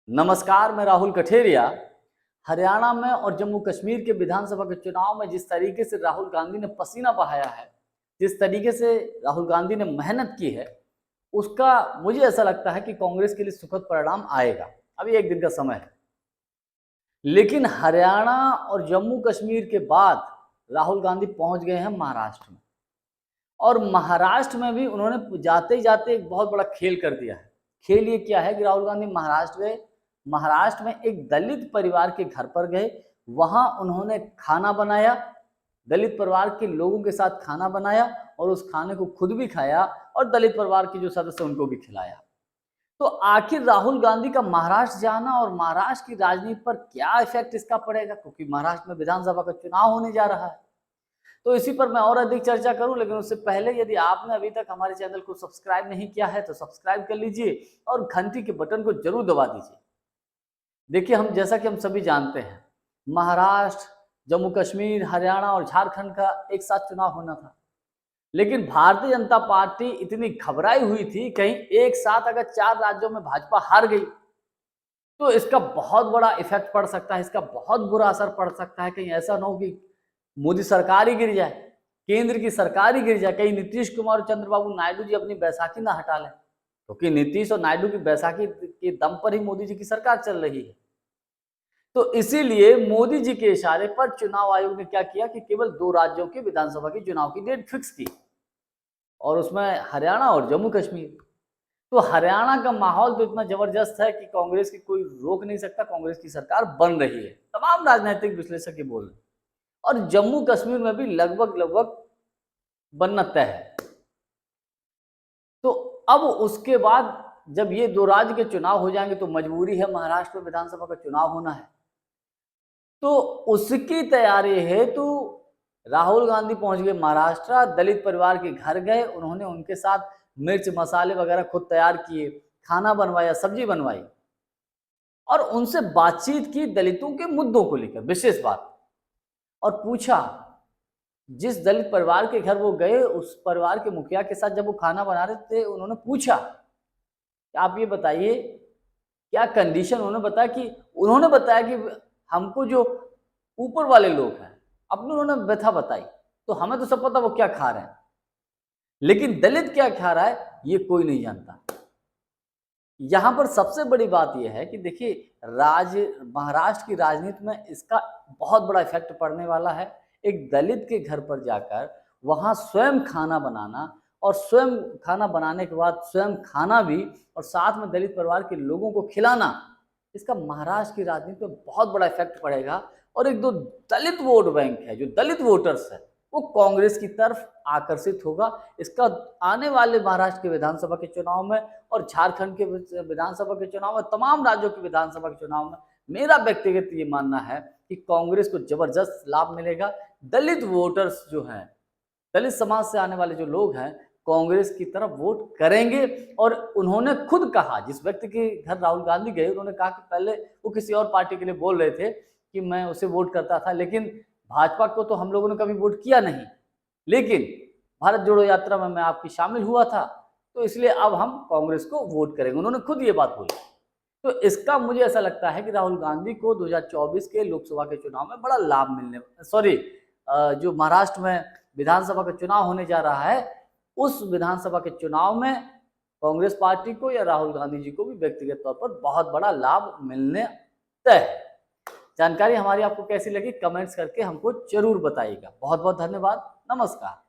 नमस्कार, मैं राहुल कठेरिया। हरियाणा में और जम्मू कश्मीर के विधानसभा के चुनाव में जिस तरीके से राहुल गांधी ने पसीना बहाया है, जिस तरीके से राहुल गांधी ने मेहनत की है, उसका मुझे ऐसा लगता है कि कांग्रेस के लिए सुखद परिणाम आएगा। अभी एक दिन का समय है, लेकिन हरियाणा और जम्मू कश्मीर के बाद राहुल गांधी पहुंच गए हैं महाराष्ट्र में, और महाराष्ट्र में भी उन्होंने जाते ही जाते एक बहुत बड़ा खेल कर दिया है। खेल ये क्या है कि राहुल गांधी महाराष्ट्र गए, महाराष्ट्र में एक दलित परिवार के घर पर गए, वहां उन्होंने खाना बनाया, दलित परिवार के लोगों के साथ खाना बनाया और उस खाने को खुद भी खाया और दलित परिवार के जो सदस्य उनको भी खिलाया। तो आखिर राहुल गांधी का महाराष्ट्र जाना और महाराष्ट्र की राजनीति पर क्या इफेक्ट इसका पड़ेगा, क्योंकि महाराष्ट्र में विधानसभा का चुनाव होने जा रहा है। तो इसी पर मैं और अधिक चर्चा करूं, लेकिन उससे पहले यदि आपने अभी तक हमारे चैनल को सब्सक्राइब नहीं किया है तो सब्सक्राइब कर लीजिए और घंटी के बटन को जरूर दबा दीजिए। देखिए, जैसा कि हम सभी जानते हैं, महाराष्ट्र, जम्मू कश्मीर, हरियाणा और झारखंड का एक साथ चुनाव होना था, लेकिन भारतीय जनता पार्टी इतनी घबराई हुई थी, कहीं एक साथ अगर 4 राज्यों में भाजपा हार गई तो इसका बहुत बड़ा इफेक्ट पड़ सकता है, इसका बहुत बुरा असर पड़ सकता है। कहीं ऐसा ना हो कि मोदी सरकार ही गिर जाए, केंद्र की सरकार ही गिर जाए, कहीं नीतीश कुमार और चंद्रबाबू नायडू जी अपनी बैसाखी ना हटा लें, क्योंकि नीतीश और नायडू की बैसाखी के दम पर ही मोदी जी की सरकार चल रही है। तो इसीलिए मोदी जी के इशारे पर चुनाव आयोग ने क्या किया कि केवल 2 राज्यों के विधानसभा की चुनाव की डेट फिक्स की, और उसमें हरियाणा और जम्मू कश्मीर। तो हरियाणा का माहौल तो इतना जबरदस्त है कि कांग्रेस की कोई रोक नहीं सकता, कांग्रेस की सरकार बन रही है, तमाम राजनीतिक विश्लेषक ये बोल रहे हैं। और जम्मू कश्मीर में भी लगभग लगभग बनना तय है। तो अब उसके बाद जब ये 2 राज्य के चुनाव हो जाएंगे तो मजबूरी है महाराष्ट्र में विधानसभा का चुनाव होना है। तो उसकी तैयारी हेतु राहुल गांधी पहुंच गए महाराष्ट्र, दलित परिवार के घर गए, उन्होंने उनके साथ मिर्च मसाले वगैरह खुद तैयार किए, खाना बनवाया, सब्जी बनवाई और उनसे बातचीत की दलितों के मुद्दों को लेकर विशेष बात, और पूछा, जिस दलित परिवार के घर वो गए उस परिवार के मुखिया के साथ जब वो खाना बना रहे थे, उन्होंने पूछा कि आप ये बताइए क्या कंडीशन, उन्होंने बताया कि हमको जो ऊपर वाले लोग हैं अपने उन्होंने व्यथा बताई, तो हमें तो सब पता वो क्या खा रहे हैं, लेकिन दलित क्या खा रहा है ये कोई नहीं जानता। यहां पर सबसे बड़ी बात यह है कि देखिए, महाराष्ट्र की राजनीति में इसका बहुत बड़ा इफेक्ट पड़ने वाला है। एक दलित के घर पर जाकर वहां स्वयं खाना बनाना और स्वयं खाना बनाने के बाद स्वयं खाना भी और साथ में दलित परिवार के लोगों को खिलाना, इसका महाराष्ट्र की राजनीति में बहुत बड़ा इफेक्ट पड़ेगा। और एक दो दलित वोट बैंक है, जो दलित वोटर्स है, वो कांग्रेस की तरफ आकर्षित होगा। इसका आने वाले महाराष्ट्र के विधानसभा के चुनाव में और झारखंड के विधानसभा के चुनाव में, तमाम राज्यों के विधानसभा के चुनाव में मेरा व्यक्तिगत ये मानना है कि कांग्रेस को जबरदस्त लाभ मिलेगा। दलित वोटर्स जो हैं, दलित समाज से आने वाले जो लोग हैं, कांग्रेस की तरफ वोट करेंगे। और उन्होंने खुद कहा, जिस व्यक्ति के घर राहुल गांधी गए, उन्होंने कहा कि पहले वो किसी और पार्टी के लिए बोल रहे थे कि मैं उसे वोट करता था, लेकिन भाजपा को तो हम लोगों ने कभी वोट किया नहीं, लेकिन भारत जोड़ो यात्रा में मैं आपकी शामिल हुआ था, तो इसलिए अब हम कांग्रेस को वोट करेंगे, उन्होंने खुद ये बात बोली। तो इसका मुझे ऐसा लगता है कि राहुल गांधी को 2024 के लोकसभा के चुनाव में बड़ा लाभ मिलने, जो महाराष्ट्र में विधानसभा का चुनाव होने जा रहा है, उस विधानसभा के चुनाव में कांग्रेस पार्टी को या राहुल गांधी जी को भी व्यक्तिगत तौर पर बहुत बड़ा लाभ मिलने तय है। जानकारी हमारी आपको कैसी लगी, कमेंट्स करके हमको जरूर बताइएगा। बहुत बहुत धन्यवाद। नमस्कार।